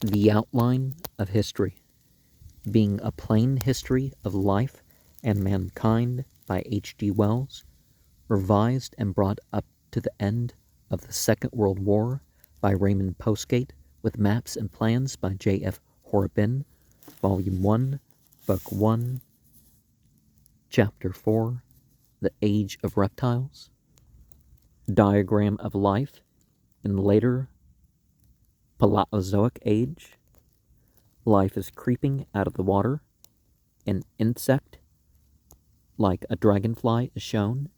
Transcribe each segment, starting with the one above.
The Outline of History, being a plain history of life and mankind by H.G. Wells, revised and brought up to the end of the Second World War by Raymond Postgate, with maps and plans by J.F. Horrobin, Volume 1, Book 1, Chapter 4, The Age of Reptiles. Diagram of life in later Paleozoic age. Life is creeping out of the water. An insect, like a dragonfly, is shown.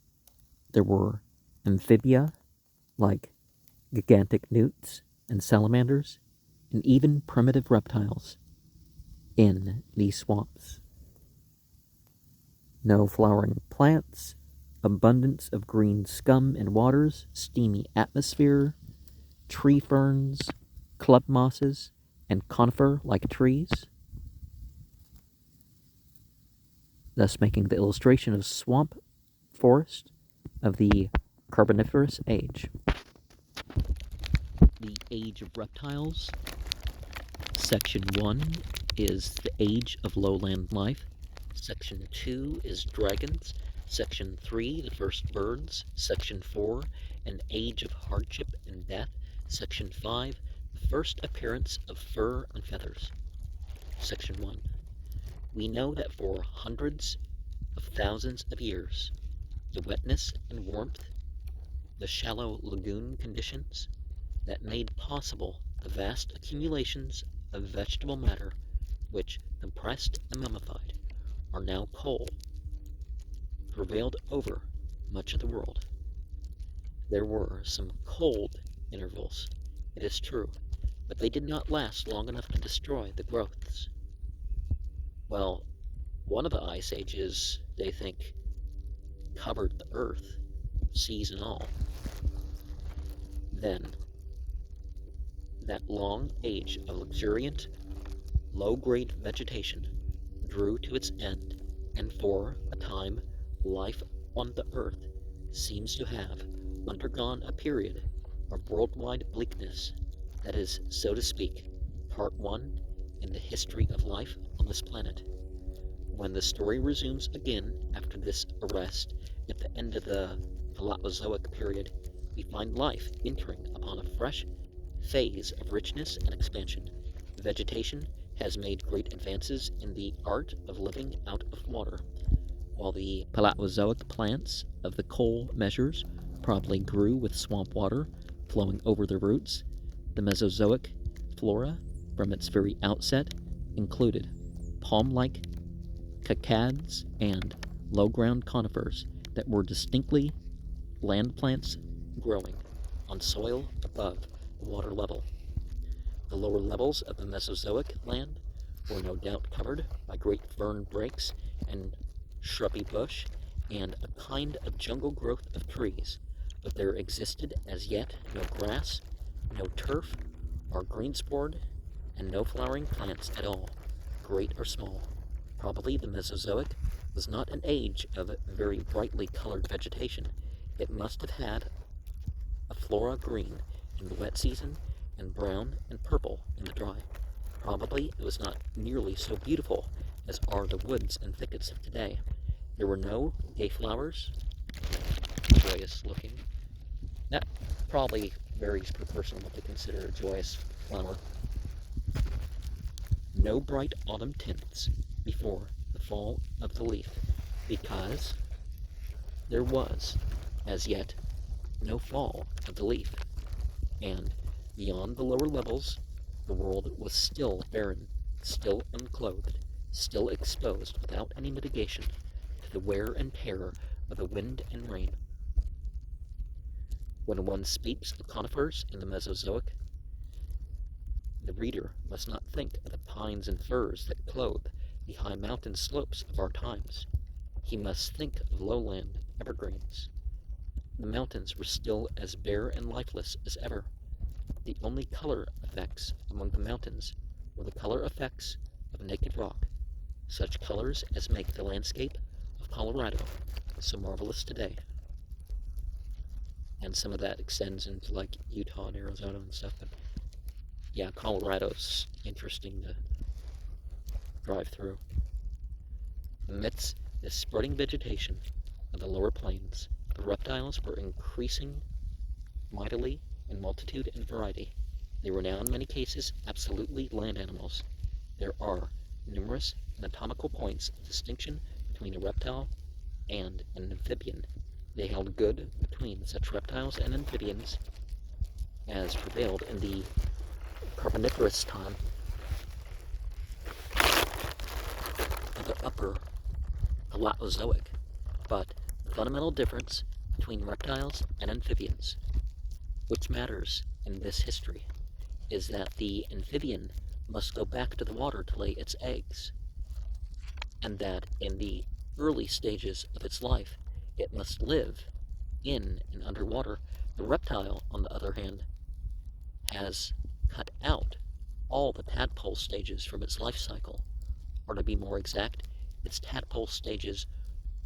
There were amphibia, like gigantic newts and salamanders, and even primitive reptiles in these swamps. No flowering plants, abundance of green scum in waters, steamy atmosphere, tree ferns, club mosses, and conifer-like trees, thus making the illustration of swamp forest of the Carboniferous age. The Age of Reptiles. Section 1 is the Age of Lowland Life. Section 2 is Dragons. Section 3, the First Birds. Section 4, An Age of Hardship and Death. Section 5, the First Appearance of Fur and Feathers. Section 1. We know that for hundreds of thousands of years, the wetness and warmth, the shallow lagoon conditions that made possible the vast accumulations of vegetable matter which, compressed and mummified, are now coal, prevailed over much of the world. There were some cold intervals, it is true, but they did not last long enough to destroy the growths. Well, one of the ice ages, they think, covered the earth, seas and all. Then, that long age of luxuriant, low-grade vegetation drew to its end, and for a time life on the earth seems to have undergone a period of worldwide bleakness that is, so to speak, part 1 in the history of life on this planet. When the story resumes again after this arrest at the end of the Paleozoic period, we find life entering upon a fresh phase of richness and expansion. Vegetation has made great advances in the art of living out of water, while the Paleozoic plants of the coal measures probably grew with swamp water flowing over their roots. The Mesozoic flora, from its very outset, included palm-like cycads and low-ground conifers that were distinctly land plants growing on soil above the water level. The lower levels of the Mesozoic land were no doubt covered by great fern brakes and shrubby bush and a kind of jungle growth of trees, but there existed as yet no grass, no turf or greensward, and no flowering plants at all, great or small. Probably the Mesozoic was not an age of very brightly colored vegetation. It must have had a flora green in the wet season and brown and purple in the dry. Probably it was not nearly so beautiful as are the woods and thickets of today. There were no gay flowers, joyous looking. That probably varies per person what they consider a joyous flower. No bright autumn tints before the fall of the leaf, because there was, as yet, no fall of the leaf, and beyond the lower levels, the world was still barren, still unclothed, still exposed without any mitigation to the wear and tear of the wind and rain. When one speaks of conifers in the Mesozoic, the reader must not think of the pines and firs that clothe the high mountain slopes of our times. He must think of lowland evergreens. The mountains were still as bare and lifeless as ever. The only color effects among the mountains were the color effects of naked rock, such colors as make the landscape of Colorado so marvelous today. And some of that extends into like Utah and Arizona and stuff, but Yeah, Colorado's interesting to drive through. Amidst the spreading vegetation of the lower plains, the reptiles were increasing mightily in multitude and variety. They were now in many cases absolutely land animals. There are numerous anatomical points of distinction between a reptile and an amphibian. They held good between such reptiles and amphibians as prevailed in the Carboniferous time of the upper Paleozoic, but the fundamental difference between reptiles and amphibians, which matters in this history, is that the amphibian must go back to the water to lay its eggs, and that in the early stages of its life it must live in and underwater. The reptile, on the other hand, has cut out all the tadpole stages from its life cycle, or to be more exact, its tadpole stages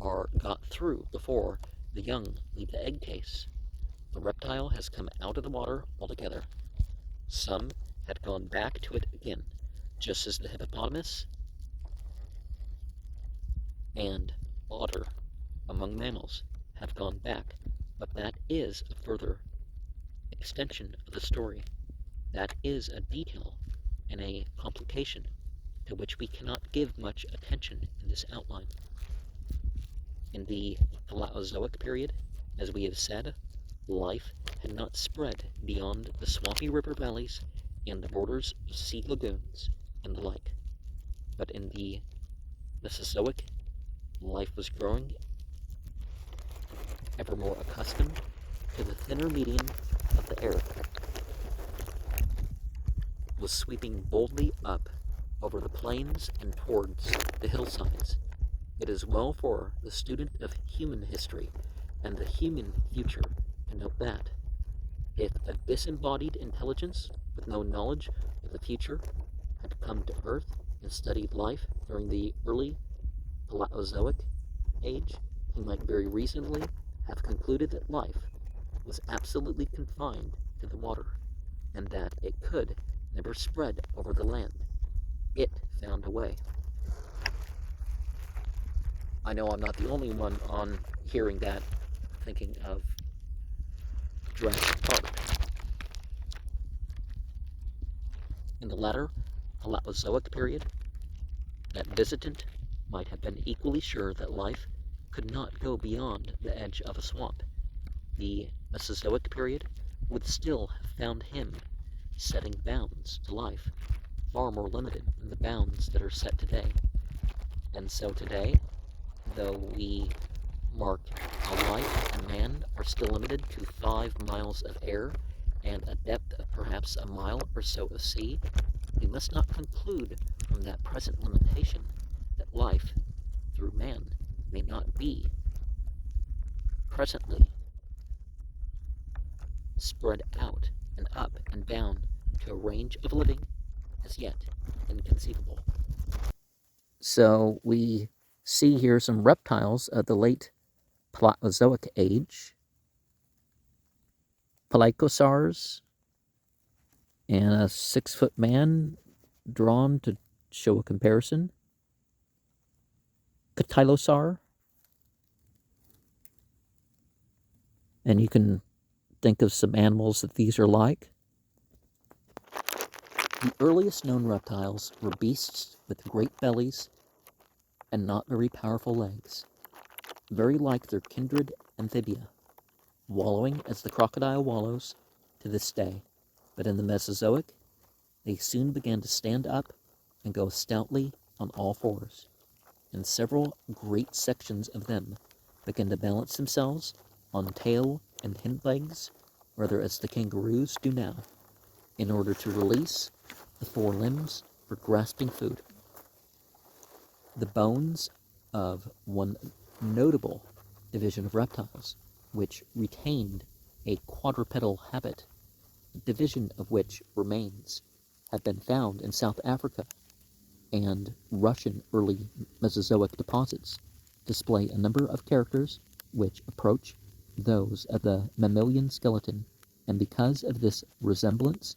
are got through before the young leave the egg case. The reptile has come out of the water altogether. Some had gone back to it again, just as the hippopotamus and otter among mammals have gone back, but that is a further extension of the story. That is a detail and a complication to which we cannot give much attention in this outline. In the Paleozoic period, as we have said, life had not spread beyond the swampy river valleys and the borders of sea lagoons and the like. But in the Mesozoic, life was growing ever more accustomed to the thinner medium of the air, was sweeping boldly up over the plains and towards the hillsides. It is well for the student of human history and the human future to note that, if a disembodied intelligence with no knowledge of the future had come to Earth and studied life during the early Paleozoic age, he might very reasonably have concluded that life was absolutely confined to the water, and that it could never spread over the land. It found a way. I know I'm not the only one on hearing that, thinking of Jurassic Park. In the latter Paleozoic period, that visitant might have been equally sure that life could not go beyond the edge of a swamp. The Mesozoic period would still have found him setting bounds to life far more limited than the bounds that are set today. And so today, though we mark a life and man are still limited to 5 miles of air and a depth of perhaps a mile or so of sea, we must not conclude from that present limitation that life through man may not be presently spread out and up and down to a range of living as yet inconceivable. So we see here some reptiles of the late Paleozoic age, pelycosaurs, and a 6-foot man drawn to show a comparison, Cotylosaur, and you can think of some animals that these are like. The earliest known reptiles were beasts with great bellies and not very powerful legs, very like their kindred amphibia, wallowing as the crocodile wallows to this day. But in the Mesozoic, they soon began to stand up and go stoutly on all fours, and several great sections of them began to balance themselves on tail and hind legs, rather as the kangaroos do now, in order to release the forelimbs for grasping food. The bones of one notable division of reptiles, which retained a quadrupedal habit, a division of which remains, have been found in South Africa, and Russian early Mesozoic deposits display a number of characters which approach those of the mammalian skeleton, and because of this resemblance,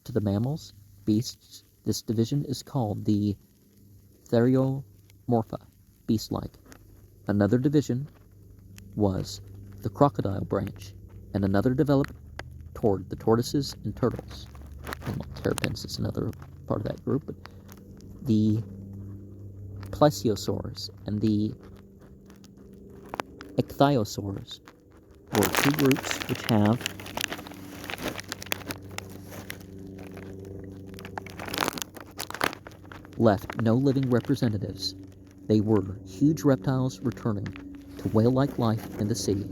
to the mammals, beasts, this division is called the Theriomorpha, beast-like. Another division was the crocodile branch, and another developed toward the tortoises and turtles. Well, terrapins is another part of that group, but the plesiosaurs and the ichthyosaurs were two groups which have left no living representatives. They were huge reptiles returning to whale-like life in the sea.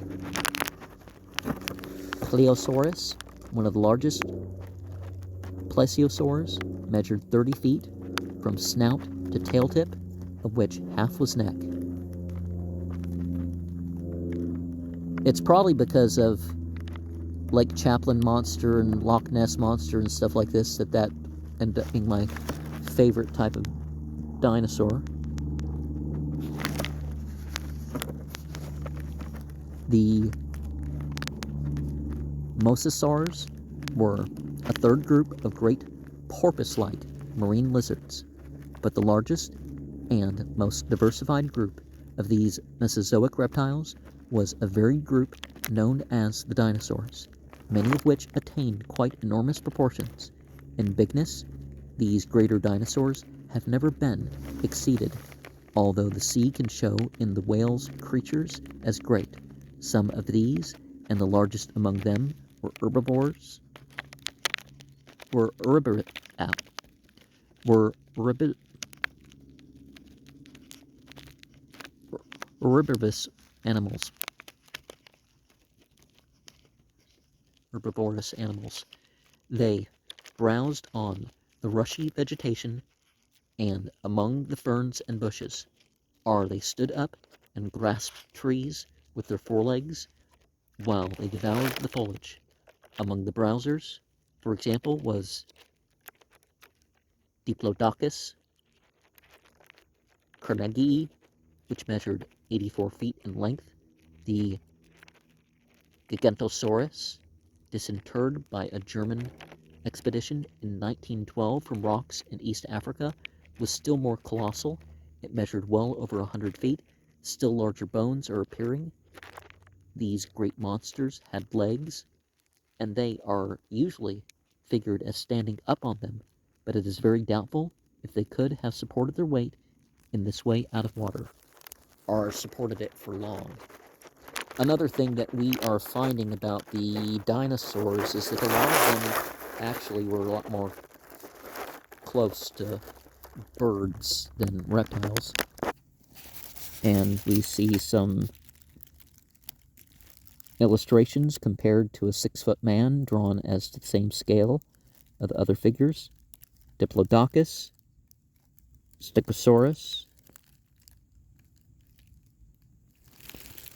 Plesiosaurus, one of the largest plesiosaurs, measured 30 feet from snout to tail tip, of which half was neck. It's probably because of Lake Champlain monster and Loch Ness monster and stuff like this that ended up being my favorite type of dinosaur. The mosasaurs were a third group of great porpoise-like marine lizards, but the largest and most diversified group of these Mesozoic reptiles was a varied group known as the dinosaurs, many of which attained quite enormous proportions. In bigness, these greater dinosaurs have never been exceeded, although the sea can show in the whale's creatures as great. Some of these, and the largest among them, were herbivores, herbivorous animals. Herbivorous animals. They browsed on the rushy vegetation and among the ferns and bushes, or they stood up and grasped trees with their forelegs while they devoured the foliage. Among the browsers, for example, was Diplodocus carnegii, which measured 84 feet in length, the Gigantosaurus, disinterred by a German expedition in 1912 from rocks in East Africa, was still more colossal. It measured well over 100 feet. Still larger bones are appearing. These great monsters had legs, and they are usually figured as standing up on them, but it is very doubtful if they could have supported their weight in this way out of water, or supported it for long. Another thing that we are finding about the dinosaurs is that a lot of them actually were a lot more close to birds than reptiles. And we see some illustrations compared to a 6-foot man drawn as to the same scale of the other figures. Diplodocus, Stigosaurus,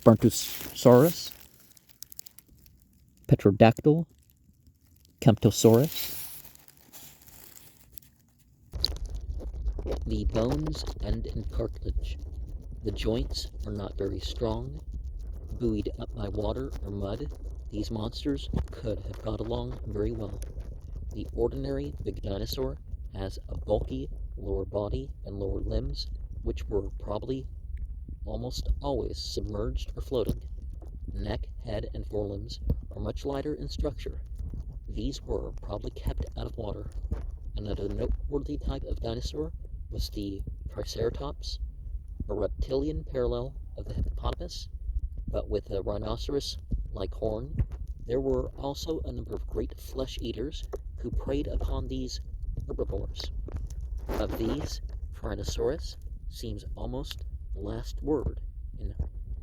Brontosaurus, Petrodactyl, Camptosaurus. The bones end in cartilage. The joints are not very strong. Buoyed up by water or mud, these monsters could have got along very well. The ordinary big dinosaur has a bulky lower body and lower limbs, which were probably almost always submerged or floating. Neck, head, and forelimbs are much lighter in structure. These were probably kept out of water. Another noteworthy type of dinosaur was the Triceratops, a reptilian parallel of the hippopotamus, but with a rhinoceros-like horn. There were also a number of great flesh-eaters who preyed upon these herbivores. Of these, Tyrannosaurus seems almost the last word in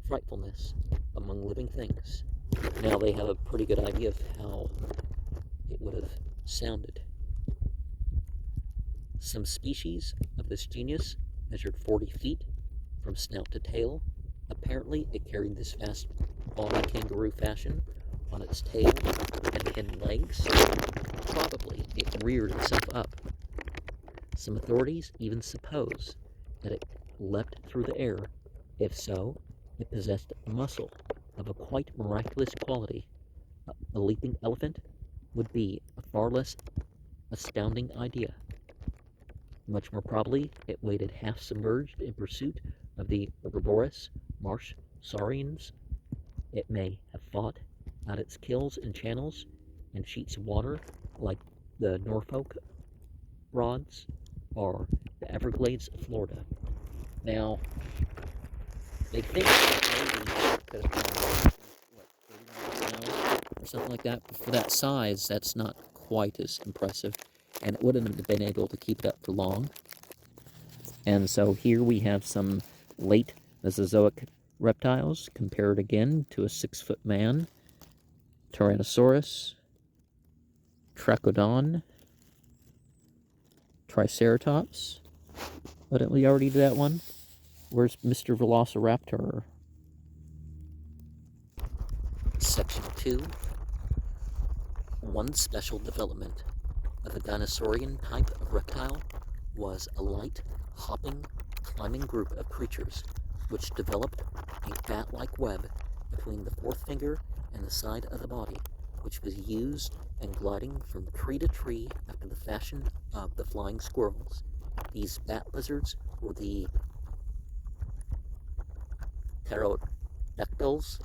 frightfulness among living things. Now they have a pretty good idea of how it would have sounded. Some species of this genus measured 40 feet from snout to tail. Apparently, it carried this fast body kangaroo fashion on its tail and hind legs. Probably it reared itself up. Some authorities even suppose that it leapt through the air. If so, it possessed muscle of a quite miraculous quality. A leaping elephant would be a far less astounding idea. Much more probably, it waited half submerged in pursuit of the herbivorous marsh saurians. It may have fought out its kills in channels and sheets of water like the Norfolk Broads or the Everglades of Florida. Now, they think that maybe could have gone, what, 30 miles an hour or something like that. But for that size, that's not quite as impressive, and it wouldn't have been able to keep it up for long. And so here we have some late Mesozoic reptiles compared again to a 6-foot man, Tyrannosaurus, Trachodon, Triceratops. Oh, didn't we already do that one? Where's Mr. Velociraptor? Section 2. One special development of the dinosaurian type of reptile was a light, hopping, climbing group of creatures which developed a bat-like web between the fourth finger and the side of the body, which was used in gliding from tree to tree after the fashion of the flying squirrels. These bat lizards were the pterodactyls.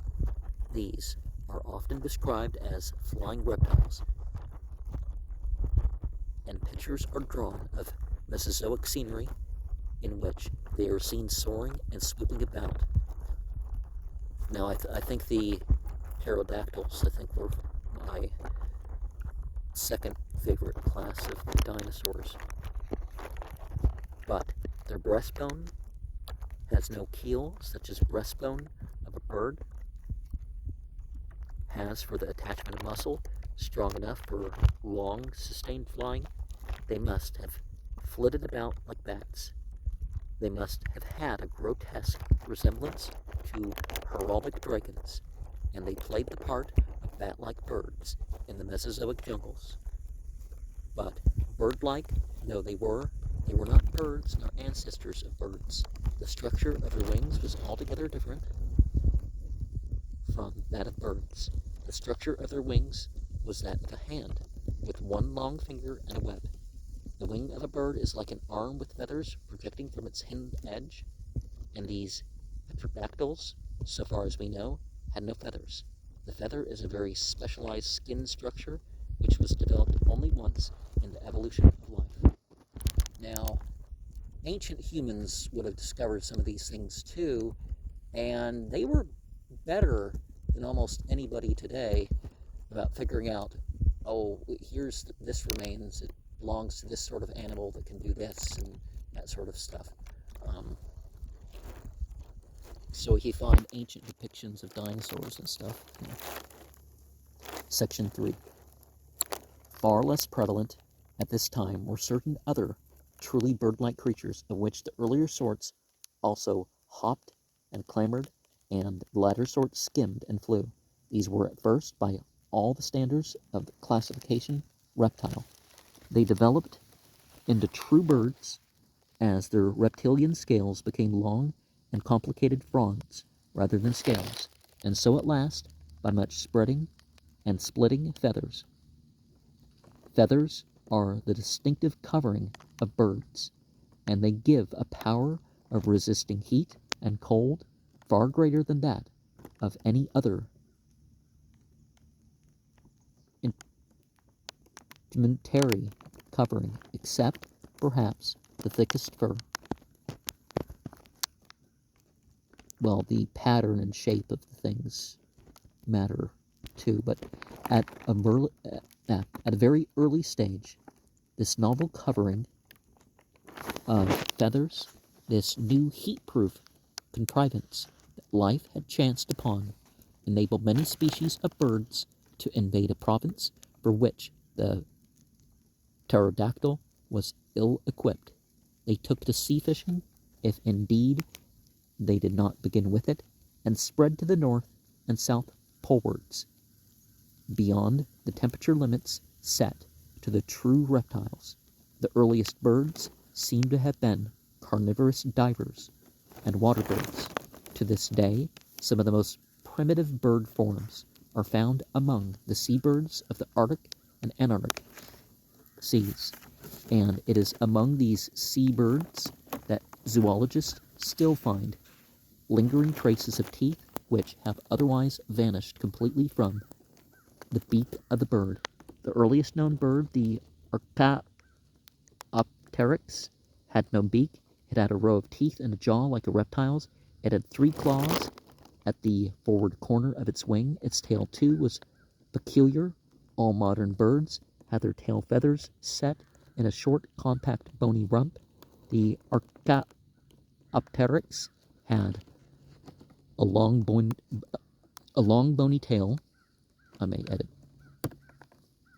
These are often described as flying reptiles, and pictures are drawn of Mesozoic scenery in which they are seen soaring and swooping about. Now, I think the pterodactyls, were my second favorite class of dinosaurs. But their breastbone has no keel, such as breastbone of a bird has for the attachment of muscle, strong enough for long, sustained flying. They must have flitted about like bats. They must have had a grotesque resemblance to heraldic dragons, and they played the part of bat-like birds in the Mesozoic jungles. But bird-like though they were not birds nor ancestors of birds. The structure of their wings was altogether different from that of birds. The structure of their wings was that of a hand, with one long finger and a web. The wing of a bird is like an arm with feathers projecting from its hind edge, and these pterodactyls, so far as we know, had no feathers. The feather is a very specialized skin structure which was developed only once in the evolution of life. Now, ancient humans would have discovered some of these things too, and they were better than almost anybody today about figuring out, oh, here's this remains, it belongs to this sort of animal that can do this and that sort of stuff. So you find ancient depictions of dinosaurs and stuff. Section 3. Far less prevalent at this time were certain other truly bird-like creatures, of which the earlier sorts also hopped and clambered, and the latter sorts skimmed and flew. These were at first, by all the standards of the classification, reptile. They developed into true birds as their reptilian scales became long and complicated fronds rather than scales, and so at last, by much spreading and splitting feathers. Feathers are the distinctive covering of birds, and they give a power of resisting heat and cold far greater than that of any other integumentary covering, except, perhaps, the thickest fur. Well, the pattern and shape of the things matter too, but at a very early stage, this novel covering of feathers, this new heat-proof contrivance that life had chanced upon, enabled many species of birds to invade a province for which the pterodactyl was ill-equipped. They took to sea fishing, if indeed they did not begin with it, and spread to the north and south polewards, beyond the temperature limits set to the true reptiles. The earliest birds seem to have been carnivorous divers and water birds. To this day, some of the most primitive bird forms are found among the seabirds of the Arctic and Antarctic. seas. And it is among these seabirds that zoologists still find lingering traces of teeth which have otherwise vanished completely from the beak of the bird. The earliest known bird, the Archaeopteryx, had no beak. It had a row of teeth and a jaw like a reptile's. It had 3 claws at the forward corner of its wing. Its tail, too, was peculiar. All modern birds had their tail feathers set in a short, compact, bony rump. The Archaeopteryx had a long, bony tail. I may edit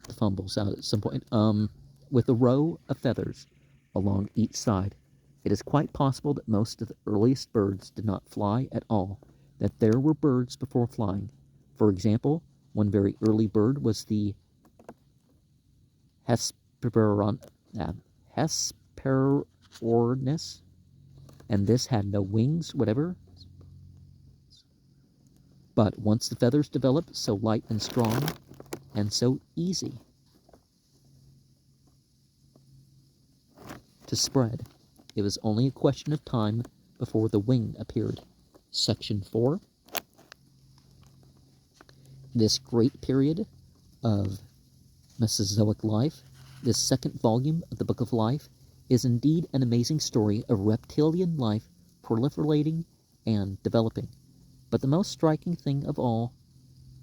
the fumbles out at some point. With a row of feathers along each side. It is quite possible that most of the earliest birds did not fly at all, that there were birds before flying. For example, one very early bird was the Hesperornis, and this had no wings whatever. But once the feathers developed, so light and strong, and so easy to spread, it was only a question of time before the wing appeared. Section 4. This great period of Mesozoic life, this second volume of the Book of Life, is indeed an amazing story of reptilian life proliferating and developing. But the most striking thing of all,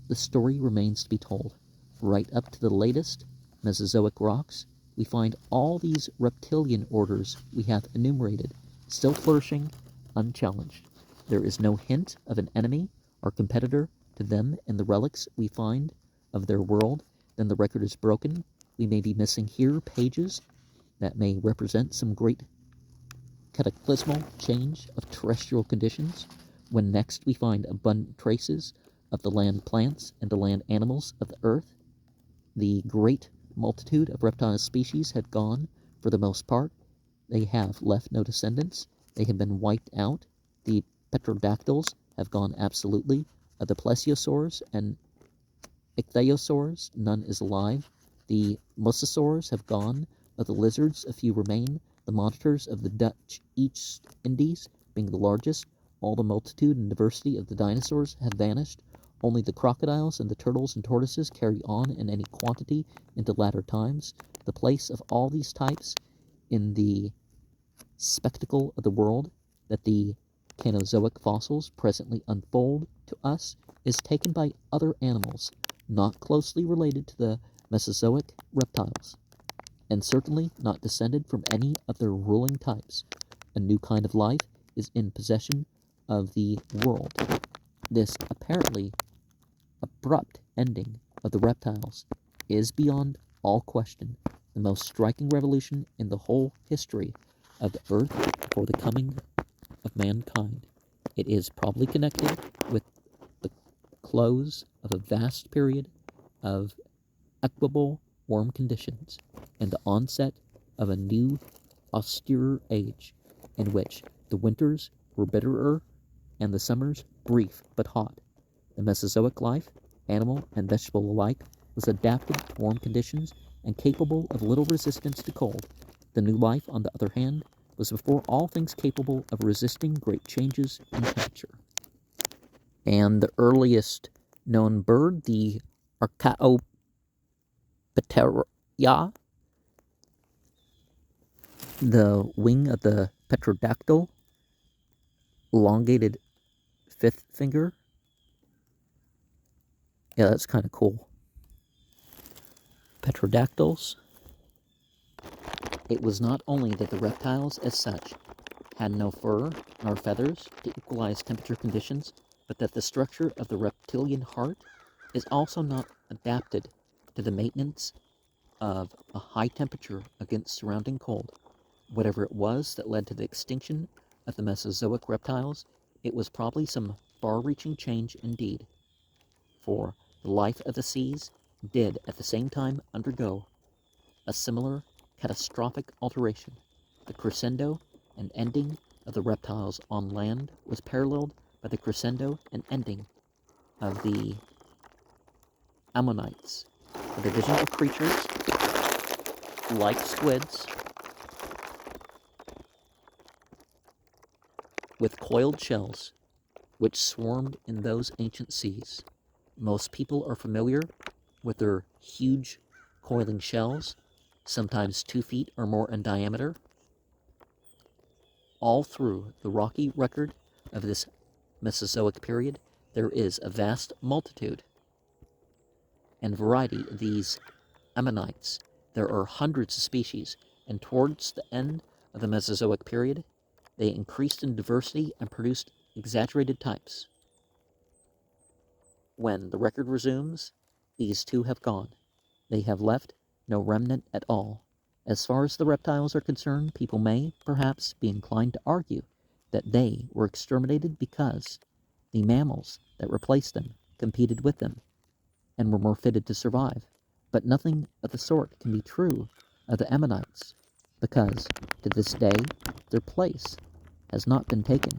the story remains to be told. Right up to the latest Mesozoic rocks, we find all these reptilian orders we have enumerated, still flourishing, unchallenged. There is no hint of an enemy or competitor to them in the relics we find of their world. Then the record is broken. We may be missing here pages that may represent some great cataclysmal change of terrestrial conditions, when next we find abundant traces of the land plants and the land animals of the earth. The great multitude of reptile species had gone, for the most part. They have left no descendants. They have been wiped out. The pterodactyls have gone absolutely. Of the plesiosaurs and ichthyosaurs, none is alive. The mosasaurs have gone. Of the lizards, a few remain. The monitors of the Dutch East Indies being the largest. All the multitude and diversity of the dinosaurs have vanished. Only the crocodiles and the turtles and tortoises carry on in any quantity into latter times. The place of all these types in the spectacle of the world that the Cainozoic fossils presently unfold to us is taken by other animals not closely related to the Mesozoic reptiles, and certainly not descended from any of their ruling types. A new kind of life is in possession of the world. This apparently abrupt ending of the reptiles is beyond all question the most striking revolution in the whole history of the earth before the coming of mankind. It is probably connected with the close of a vast period of equable warm conditions and the onset of a new austerer age in which the winters were bitterer and the summers brief but hot. The Mesozoic life, animal and vegetable alike, was adapted to warm conditions and capable of little resistance to cold. The new life, on the other hand, was before all things capable of resisting great changes in temperature. And the earliest known bird, the Archaeopteryx, the wing of the pterodactyl, elongated fifth finger. Yeah, that's kind of cool. Pterodactyls. It was not only that the reptiles as such had no fur nor feathers to equalize temperature conditions, but that the structure of the reptilian heart is also not adapted to the maintenance of a high temperature against surrounding cold. Whatever it was that led to the extinction of the Mesozoic reptiles, it was probably some far-reaching change indeed, for the life of the seas did at the same time undergo a similar catastrophic alteration. The crescendo and ending of the reptiles on land was paralleled by the crescendo and ending of the ammonites, a division of creatures like squids, with coiled shells, which swarmed in those ancient seas. Most people are familiar with their huge coiling shells, sometimes 2 feet or more in diameter. All through the rocky record of this Mesozoic period, there is a vast multitude and variety of these ammonites. There are hundreds of species, and towards the end of the Mesozoic period, they increased in diversity and produced exaggerated types. When the record resumes, these too have gone. They have left no remnant at all. As far as the reptiles are concerned, people may, perhaps, be inclined to argue that they were exterminated because the mammals that replaced them competed with them and were more fitted to survive. But nothing of the sort can be true of the ammonites, because, to this day, their place has not been taken.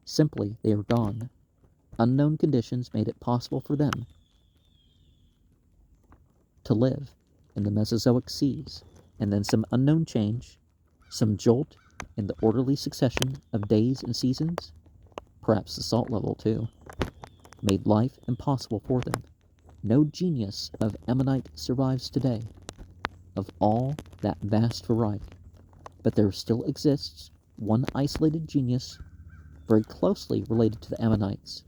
Simply, they are gone. Unknown conditions made it possible for them to live in the Mesozoic seas, and then some unknown change, some jolt in the orderly succession of days and seasons, perhaps the salt level too, made life impossible for them. No genius of ammonite survives today, of all that vast variety, but there still exists one isolated genius very closely related to the ammonites,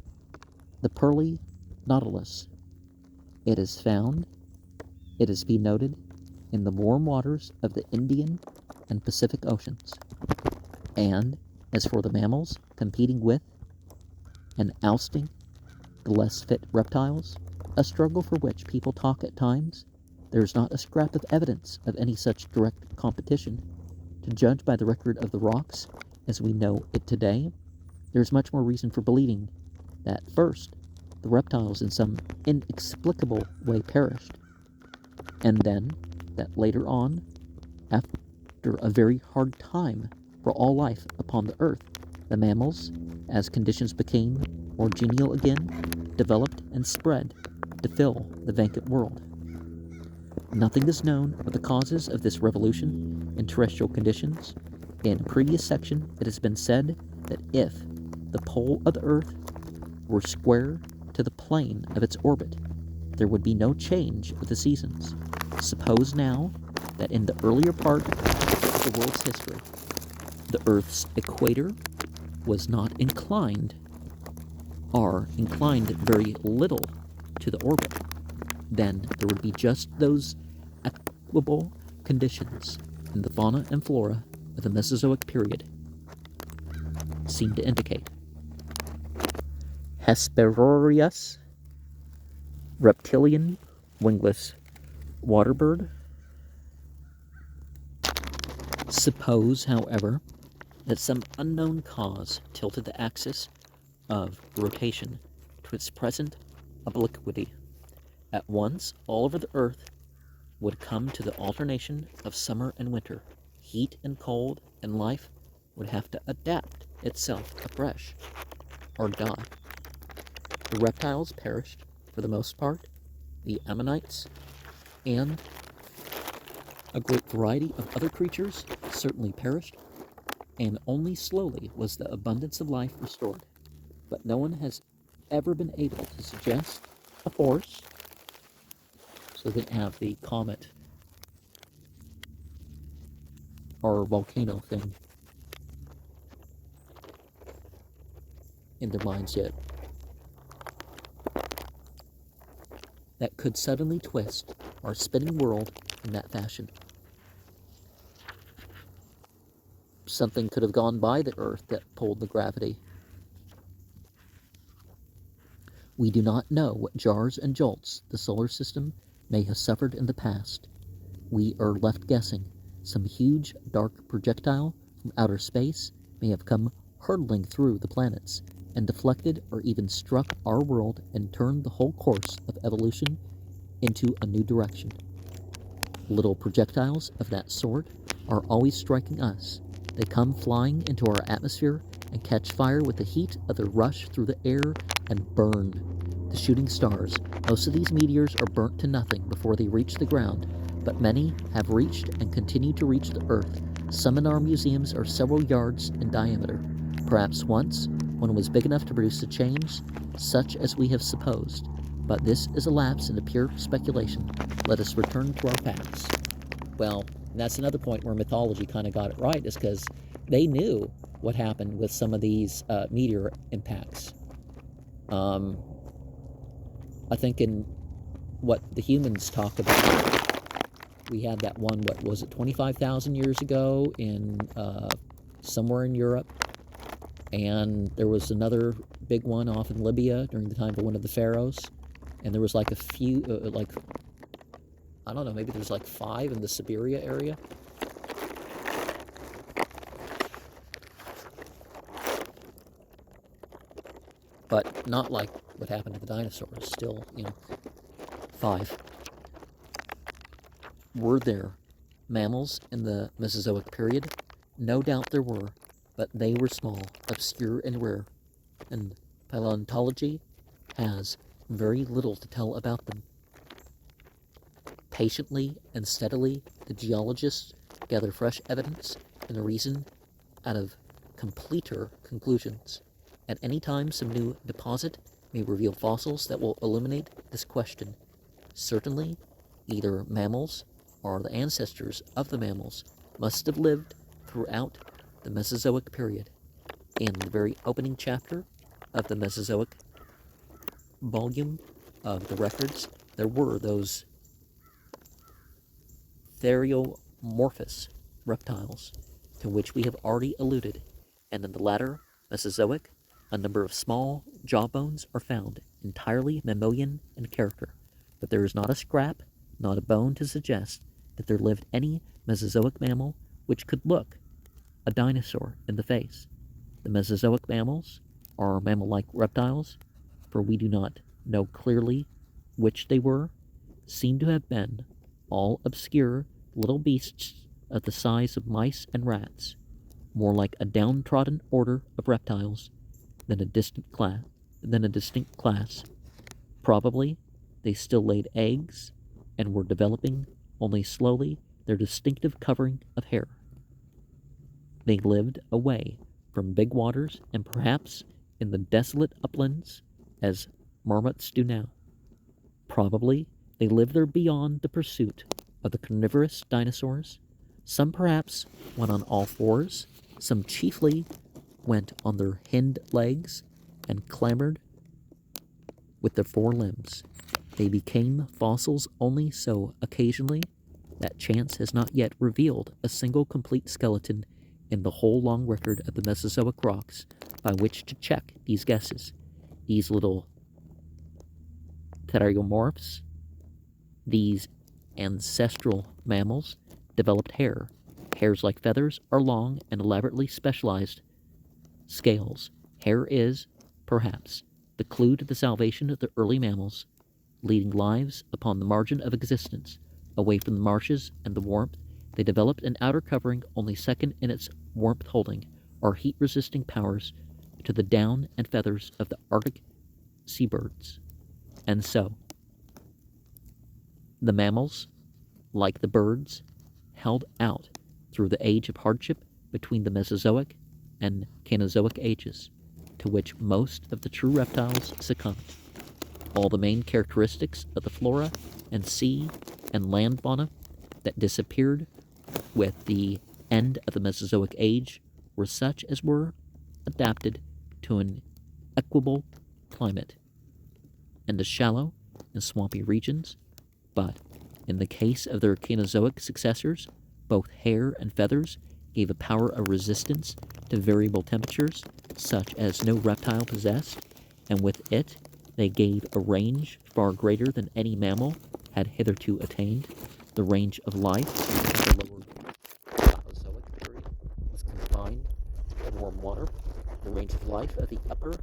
the pearly nautilus. It is found, it is be noted, in the warm waters of the Indian and Pacific Oceans. And as for the mammals competing with and ousting the less fit reptiles, a struggle for which people talk at times, there is not a scrap of evidence of any such direct competition. To judge by the record of the rocks as we know it today, there is much more reason for believing that first, the reptiles in some inexplicable way perished, and then that later on, after a very hard time for all life upon the earth, the mammals, as conditions became more genial again, developed and spread to fill the vacant world. Nothing is known of the causes of this revolution in terrestrial conditions. In a previous section, it has been said that if the pole of the earth were square to the plane of its orbit, there would be no change of the seasons. Suppose now that in the earlier part of the world's history, the Earth's equator was not inclined, or inclined very little to the orbit. Then there would be just those equable conditions in the fauna and flora of the Mesozoic period seem to indicate. Hesperorhynchus, reptilian wingless waterbird. Suppose, however, that some unknown cause tilted the axis of rotation to its present obliquity. At once, all over the earth would come to the alternation of summer and winter, heat and cold, and life would have to adapt itself afresh, or die. The reptiles perished, for the most part, the ammonites, and a great variety of other creatures certainly perished, and only slowly was the abundance of life restored. But no one has ever been able to suggest a force, so they have the comet or volcano thing in their minds yet, that could suddenly twist our spinning world in that fashion. Something could have gone by the Earth that pulled the gravity. We do not know what jars and jolts the solar system may have suffered in the past. We are left guessing. Some huge, dark projectile from outer space may have come hurtling through the planets and deflected or even struck our world and turned the whole course of evolution into a new direction. Little projectiles of that sort are always striking us. They come flying into our atmosphere and catch fire with the heat of the rush through the air and burn the shooting stars. Most of these meteors are burnt to nothing before they reach the ground, but many have reached and continue to reach the Earth. Some in our museums are several yards in diameter. Perhaps once, one was big enough to produce a change, such as we have supposed. But this is a lapse into pure speculation. Let us return to our facts. Well, that's another point where mythology kind of got it right, is because they knew what happened with some of these meteor impacts. I think in what the humans talk about, we had that one, what was it, 25,000 years ago in somewhere in Europe, and there was another big one off in Libya during the time of one of the pharaohs, and there was like a few, I don't know, maybe there's like 5 in the Siberia area. But not like what happened to the dinosaurs, still, 5. Were there mammals in the Mesozoic period? No doubt there were, but they were small, obscure, and rare, and paleontology has very little to tell about them. Patiently and steadily, the geologists gather fresh evidence and reason out of completer conclusions. At any time, some new deposit may reveal fossils that will illuminate this question. Certainly, either mammals or the ancestors of the mammals must have lived throughout the Mesozoic period. In the very opening chapter of the Mesozoic volume of the records, there were those theriomorphous reptiles to which we have already alluded, and in the latter Mesozoic, a number of small jawbones are found, entirely mammalian in character, but there is not a scrap, not a bone to suggest that there lived any Mesozoic mammal which could look a dinosaur in the face. The Mesozoic mammals are mammal-like reptiles, for we do not know clearly which they were, seem to have been all obscure little beasts of the size of mice and rats, more like a downtrodden order of reptiles than a distinct class. Probably they still laid eggs and were developing only slowly their distinctive covering of hair. They lived away from big waters and perhaps in the desolate uplands as marmots do now. Probably they lived there beyond the pursuit of the carnivorous dinosaurs. Some perhaps went on all fours, some chiefly went on their hind legs and clambered with their 4 limbs. They became fossils only so occasionally that chance has not yet revealed a single complete skeleton in the whole long record of the Mesozoic rocks by which to check these guesses. These little pteriomorphs, these ancestral mammals, developed hair. Hairs like feathers are long and elaborately specialized scales. Hair is, perhaps, the clue to the salvation of the early mammals, leading lives upon the margin of existence, away from the marshes and the warmth. They developed an outer covering only second in its warmth holding or heat-resisting powers to the down and feathers of the Arctic seabirds. And so, the mammals, like the birds, held out through the age of hardship between the Mesozoic and Cainozoic ages, to which most of the true reptiles succumbed. All the main characteristics of the flora and sea and land fauna that disappeared with the end of the Mesozoic age were such as were adapted to an equable climate and to shallow and swampy regions, but in the case of their Cainozoic successors, both hair and feathers gave a power of resistance to variable temperatures such as no reptile possessed, and with it they gave a range far greater than any mammal had hitherto attained. The range of life of the lower Paleozoic period was confined to warm water. The range of life of the upper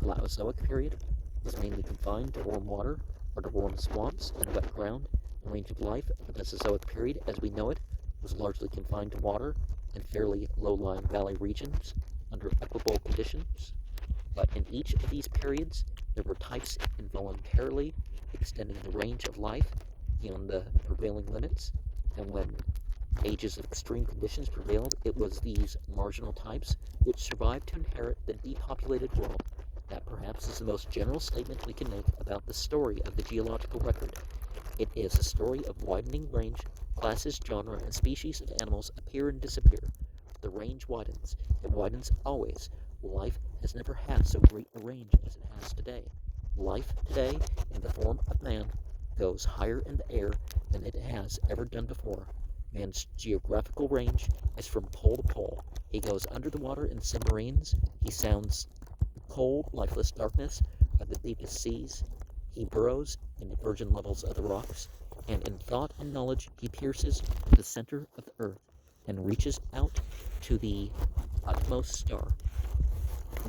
Paleozoic period was mainly confined to warm water or to warm swamps and wet ground. The range of life of the Mesozoic period as we know it was largely confined to water and fairly low-lying valley regions under equable conditions. But in each of these periods, there were types involuntarily extending the range of life beyond the prevailing limits. And when ages of extreme conditions prevailed, it was these marginal types which survived to inherit the depopulated world. That perhaps is the most general statement we can make about the story of the geological record. It is a story of widening range. Classes, genre, and species of animals appear and disappear. The range widens. It widens always. Life has never had so great a range as it has today. Life today, in the form of man, goes higher in the air than it has ever done before. Man's geographical range is from pole to pole. He goes under the water in submarines. He sounds the cold, lifeless darkness of the deepest seas. He burrows in the virgin levels of the rocks, and in thought and knowledge he pierces to the center of the earth and reaches out to the utmost star.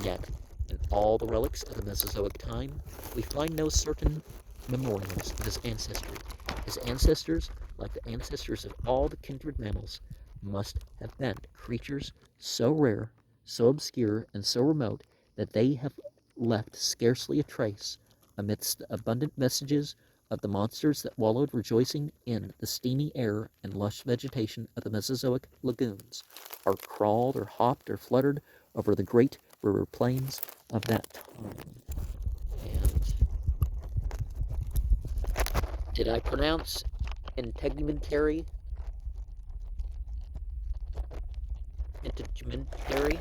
Yet, in all the relics of the Mesozoic time, we find no certain memorials of his ancestry. His ancestors, like the ancestors of all the kindred mammals, must have been creatures so rare, so obscure, and so remote that they have left scarcely a trace amidst the abundant messages of the monsters that wallowed rejoicing in the steamy air and lush vegetation of the Mesozoic lagoons, or crawled or hopped or fluttered over the great river plains of that time. And did I pronounce integumentary? Integumentary?